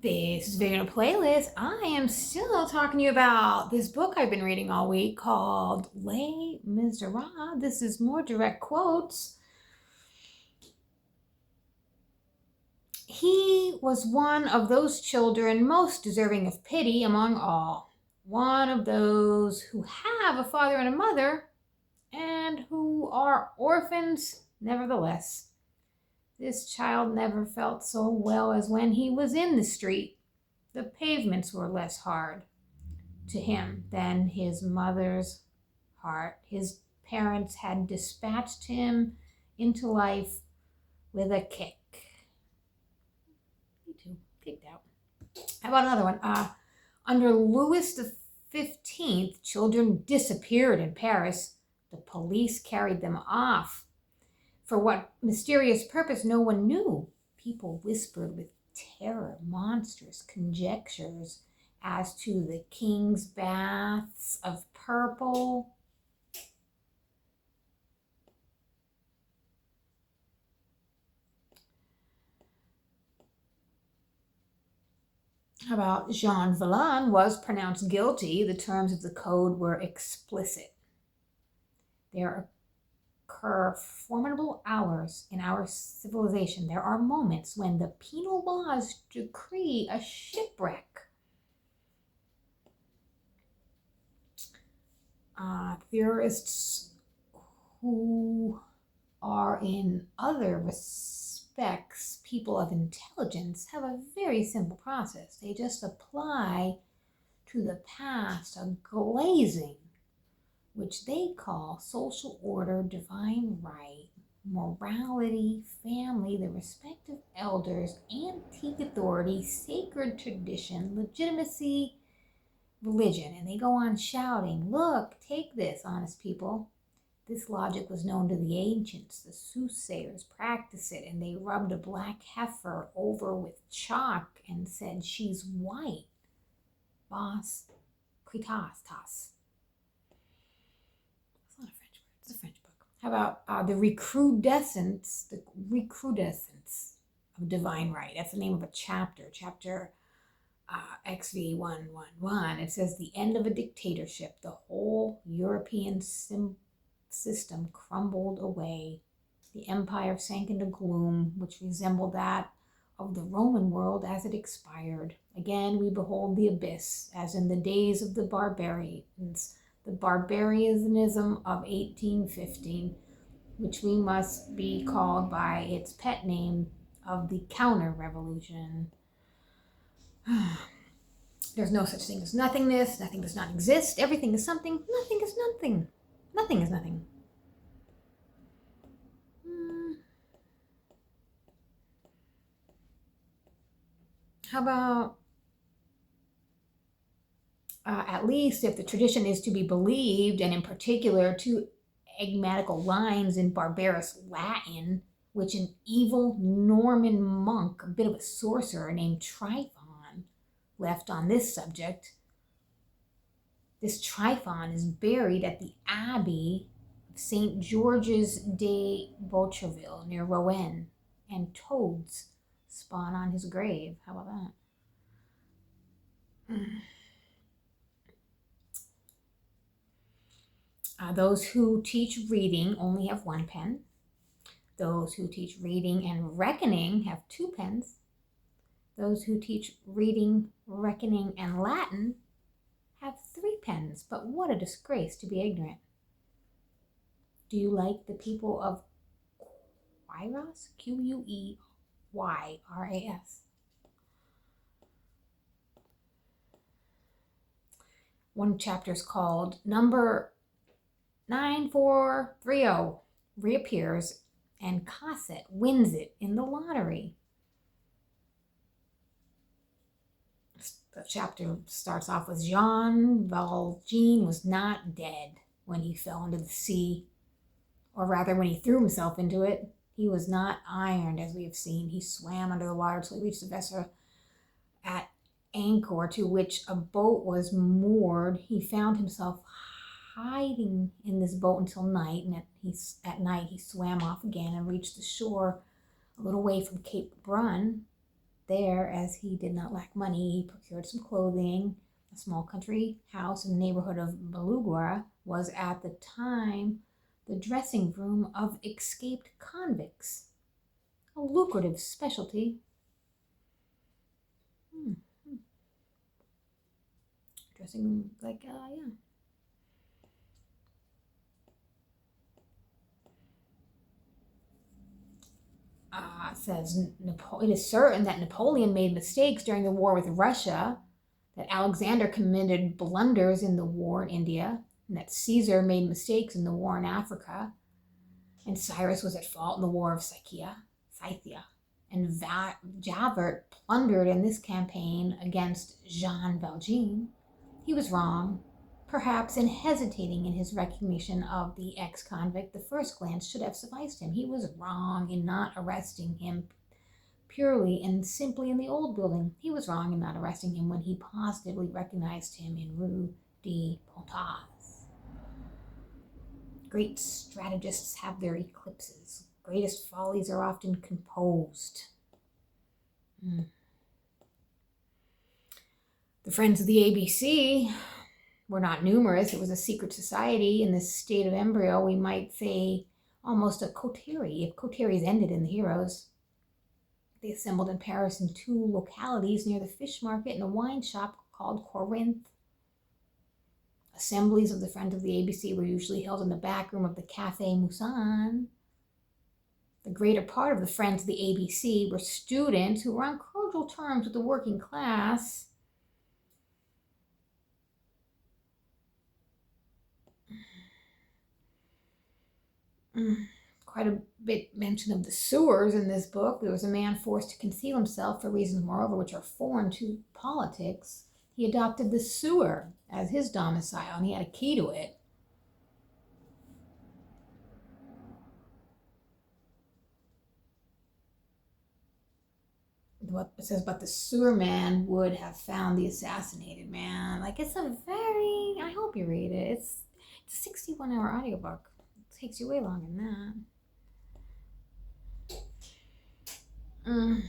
This is Video Playlist. I am still talking to you about this book I've been reading all week called Les Miserables. This is more direct quotes. He was one of those children most deserving of pity among all. One of those who have a father and a mother and who are orphans nevertheless. This child never felt so well as when he was in the street. The pavements were less hard to him than his mother's heart. His parents had dispatched him into life with a kick. Me too, kicked out. How about another one? Under Louis XV, children disappeared in Paris. The police carried them off. For what mysterious purpose, no one knew. People whispered with terror monstrous conjectures as to the king's baths of purple. How about Jean Valjean was pronounced guilty. The terms of the code were explicit. There occur formidable hours in our civilization. There are moments when the penal laws decree a shipwreck. Theorists who are in other respects people of intelligence have a very simple process. They just apply to the past a glazing which they call social order, divine right, morality, family, the respect of elders, antique authority, sacred tradition, legitimacy, religion. And they go on shouting, "Look, take this, honest people." This logic was known to the ancients. The soothsayers practiced it, and they rubbed a black heifer over with chalk and said, "She's white." Bos Kritastas. It's not a French word, it's a French book. How about the recrudescence of divine right? That's the name of a chapter. Chapter XV 111. It says the end of a dictatorship. The whole European system crumbled away. The empire sank into gloom, which resembled that of the Roman world as it expired. Again, we behold the abyss, as in the days of the barbarians, the barbarianism of 1815, which we must be called by its pet name of the counter-revolution. There's no such thing as nothingness. Nothing does not exist. Everything is something. Nothing is nothing. Nothing is nothing. How about, at least if the tradition is to be believed, and in particular two enigmatical lines in barbarous Latin, which an evil Norman monk, a bit of a sorcerer named Tryphon, left on this subject. This Tryphon is buried at the Abbey of St. George's de Beautreville near Rouen, and toads spawn on his grave. How about that? Those who teach reading only have one pen. Those who teach reading and reckoning have two pens. Those who teach reading, reckoning, and Latin have three pens. But what a disgrace to be ignorant. Do you like the people of Queyras? Queyras. One chapter is called Number 9430 reappears and Cosette wins it in the lottery. The chapter starts off with Jean Valjean was not dead when he fell into the sea, or rather when he threw himself into it. He was not ironed, as we have seen. He swam under the water till he reached the vessel at anchor to which a boat was moored. He found himself hiding in this boat until night, and at night he swam off again and reached the shore a little way from Cape Brun. there, as he did not lack money, he procured some clothing. A small country house in the neighborhood of Balugua was at the time the dressing room of escaped convicts, a lucrative specialty. Dressing room, like, yeah. Says it is certain that Napoleon made mistakes during the war with Russia, that Alexander committed blunders in the war in India, and that Caesar made mistakes in the war in Africa, and Cyrus was at fault in the war of Scythia, and Javert plundered in this campaign against Jean Valjean. He was wrong, perhaps, in hesitating in his recognition of the ex-convict. The first glance should have sufficed him. He was wrong in not arresting him purely and simply in the old building. He was wrong in not arresting him when he positively recognized him in Rue de Pontoise. Great strategists have their eclipses. Greatest follies are often composed. The Friends of the ABC were not numerous. It was a secret society in this state of embryo. We might say almost a coterie, if coteries ended in the heroes. They assembled in Paris in 2 localities near the fish market and a wine shop called Corinth. Assemblies of the Friends of the ABC were usually held in the back room of the Café Musain. The greater part of the Friends of the ABC were students who were on cordial terms with the working class. Quite a bit mention of the sewers in this book. There was a man forced to conceal himself for reasons, moreover, which are foreign to politics. He adopted the sewer as his domicile, and he had a key to it. What it says, but the sewer man would have found the assassinated man. Like, it's a very, I hope you read it. It's a 61-hour audiobook. It takes you way longer than that.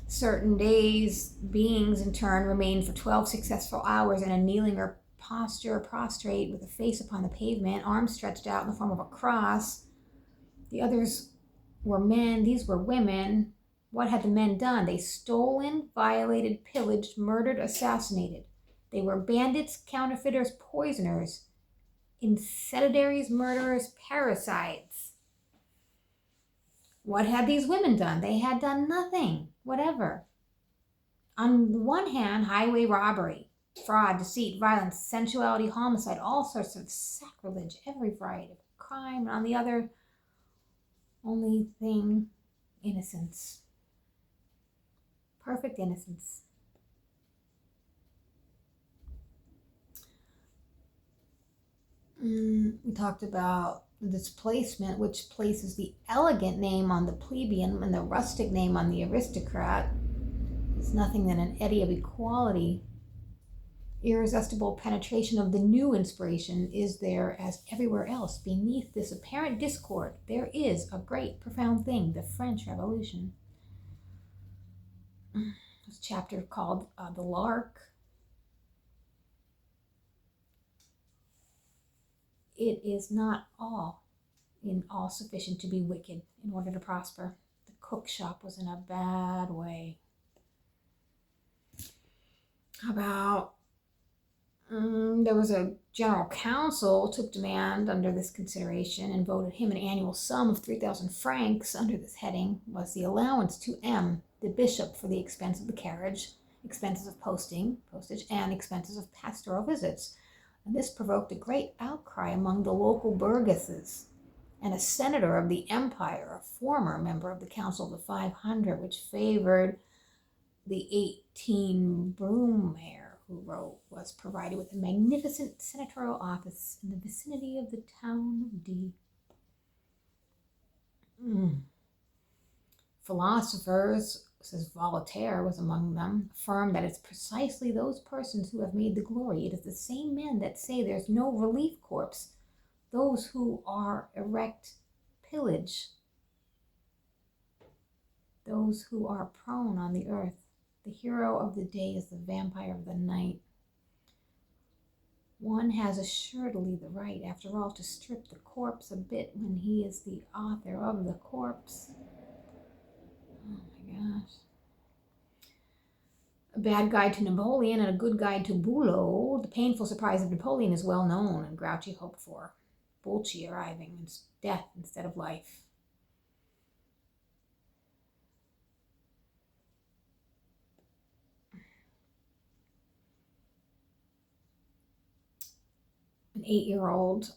Certain days, beings in turn remained for 12 successful hours in a kneeling or posture, prostrate with a face upon the pavement, arms stretched out in the form of a cross. The others were men, these were women. What had the men done? They stolen, violated, pillaged, murdered, assassinated. They were bandits, counterfeiters, poisoners, incendiaries, murderers, parasites. What had these women done? They had done nothing, whatever. On the one hand, highway robbery, fraud, deceit, violence, sensuality, homicide, all sorts of sacrilege, every variety of crime. And on the other, only thing, innocence. Perfect innocence. We talked about displacement, which places the elegant name on the plebeian and the rustic name on the aristocrat. It's nothing than an eddy of equality. Irresistible penetration of the new inspiration is there as everywhere else. Beneath this apparent discord, there is a great, profound thing, the French Revolution. This chapter called The Lark. It is not in all sufficient to be wicked in order to prosper. The cook shop was in a bad way. How about there was a general council took demand under this consideration and voted him an annual sum of 3,000 francs. Under this heading was the allowance to M, the bishop, for the expense of the carriage, expenses of postage, and expenses of pastoral visits. And this provoked a great outcry among the local burgesses. And a senator of the empire, a former member of the Council of the 500, which favored the 18 Brumaire, who wrote, was provided with a magnificent senatorial office in the vicinity of the town of D. Philosophers, says Voltaire was among them, affirm that it's precisely those persons who have made the glory. It is the same men that say there's no relief corps, those who are erect pillage. those who are prone on the earth. The hero of the day is the vampire of the night. One has assuredly the right, after all, to strip the corpse a bit when he is the author of the corpse. Oh my gosh. A bad guide to Napoleon and a good guide to Bülow. The painful surprise of Napoleon is well known, and Grouchy hoped for. Bulci arriving, and death instead of life. An 8-year-old,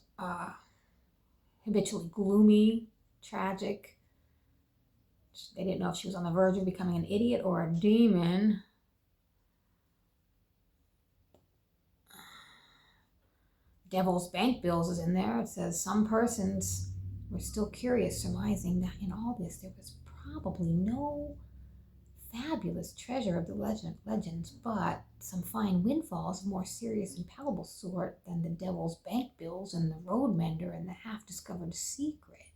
habitually gloomy, tragic. They didn't know if she was on the verge of becoming an idiot or a demon. Devil's bank bills is in there. It says some persons were still curious, surmising that in all this there was probably no fabulous treasure of the legends, but some fine windfalls of more serious and palpable sort than the devil's bank bills and the road mender and the half-discovered secret.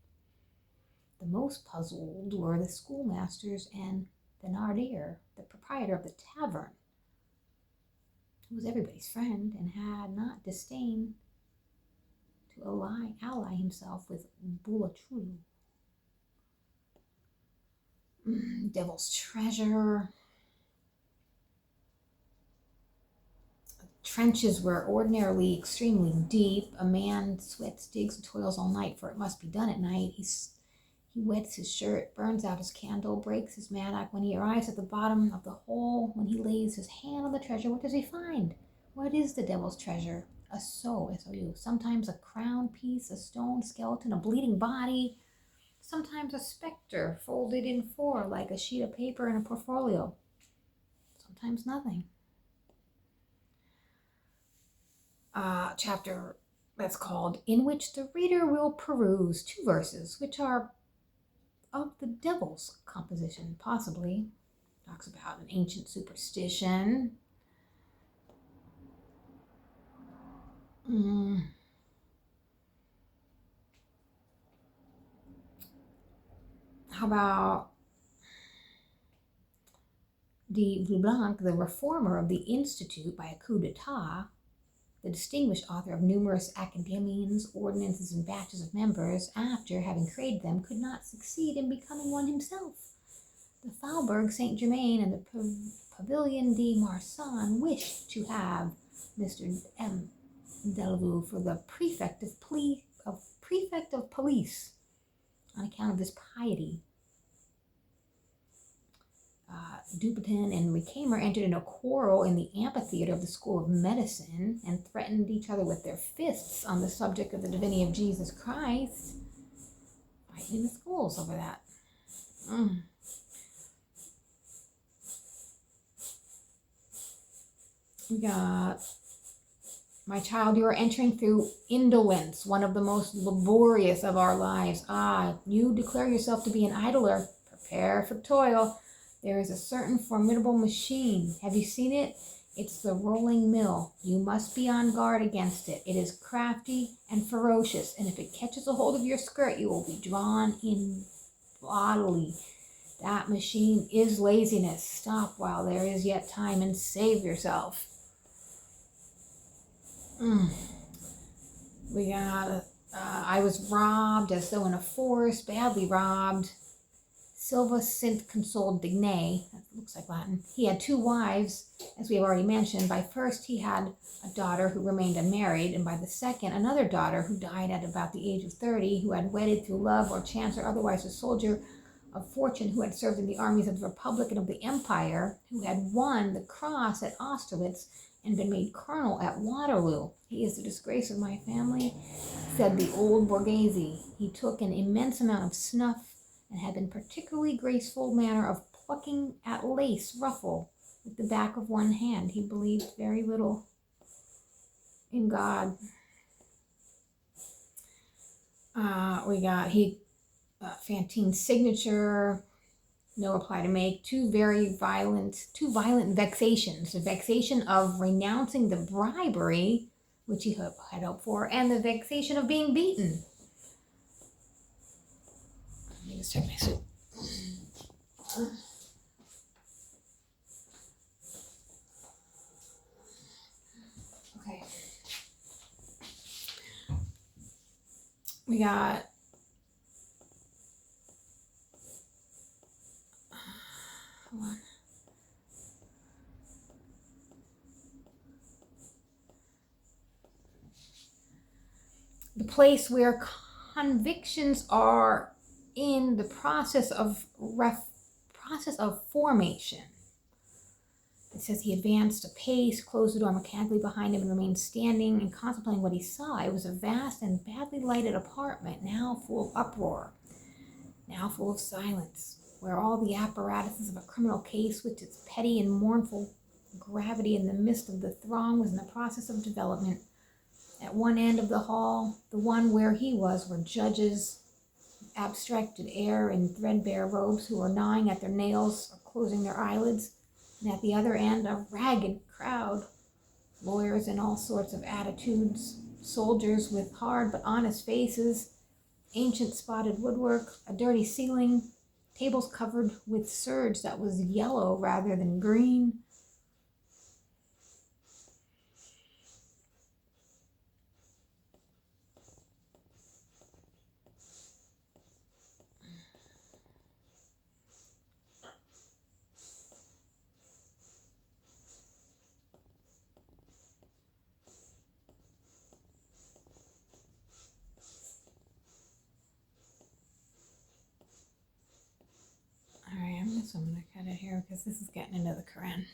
The most puzzled were the schoolmasters and Thénardier, the proprietor of the tavern, who was everybody's friend and had not disdained to ally himself with Boulatruelle. Devil's treasure. Trenches were ordinarily extremely deep. A man sweats, digs, and toils all night, for it must be done at night. He wets his shirt, burns out his candle, breaks his mattock. When he arrives at the bottom of the hole, when he lays his hand on the treasure, what does he find? What is the devil's treasure? A sou, S-O-U. Sometimes a crown piece, a stone skeleton, a bleeding body. Sometimes a specter folded in four like a sheet of paper in a portfolio. Sometimes nothing. Chapter that's called In Which the Reader Will Peruse 2 verses, which are of the devil's composition, possibly. Talks about an ancient superstition. How about de Vaublanc, the reformer of the Institute by a coup d'etat, the distinguished author of numerous academians, ordinances, and batches of members, after having created them, could not succeed in becoming one himself. The Faubourg Saint-Germain and the Pavillon de Marsan wished to have Mr. M. Delaveau for the prefect of police on account of his piety. Dupotin and Recaimer entered into a quarrel in the amphitheater of the School of Medicine and threatened each other with their fists on the subject of the divinity of Jesus Christ. Fighting in the schools over that. We got, my child, you are entering through indolence, one of the most laborious of our lives. You declare yourself to be an idler. Prepare for toil. There is a certain formidable machine. Have you seen it? It's the rolling mill. You must be on guard against it. It is crafty and ferocious, and if it catches a hold of your skirt, you will be drawn in bodily. That machine is laziness. Stop while there is yet time and save yourself. We got, I was robbed as though in a forest, badly robbed. Silva sint consoled digne, that looks like Latin. He had 2 wives, as we have already mentioned. By first he had a daughter who remained unmarried, and by the second another daughter who died at about the age of 30, who had wedded through love or chance or otherwise a soldier of fortune who had served in the armies of the Republic and of the Empire, who had won the cross at Austerlitz and been made colonel at Waterloo. He is the disgrace of my family, said the old Borghese. He took an immense amount of snuff and had been particularly graceful manner of plucking at lace ruffle with the back of one hand. He believed very little in God. We got Fantine's signature, no reply to make. 2 violent vexations. The vexation of renouncing the bribery, which he had hoped for, and the vexation of being beaten. Let me just check my soup. Okay. We got hold on. The place where convictions are in the process of formation. It says he advanced a pace, closed the door mechanically behind him, and remained standing and contemplating what he saw. It was a vast and badly lighted apartment, now full of uproar, now full of silence, where all the apparatuses of a criminal case, with its petty and mournful gravity in the midst of the throng, was in the process of development. At one end of the hall, the one where he was, were judges, abstracted air in threadbare robes, who were gnawing at their nails or closing their eyelids. And at the other end, a ragged crowd, lawyers in all sorts of attitudes, soldiers with hard but honest faces, ancient spotted woodwork, a dirty ceiling, tables covered with serge that was yellow rather than green. All right, I'm going to cut it here because this is getting into the Quran.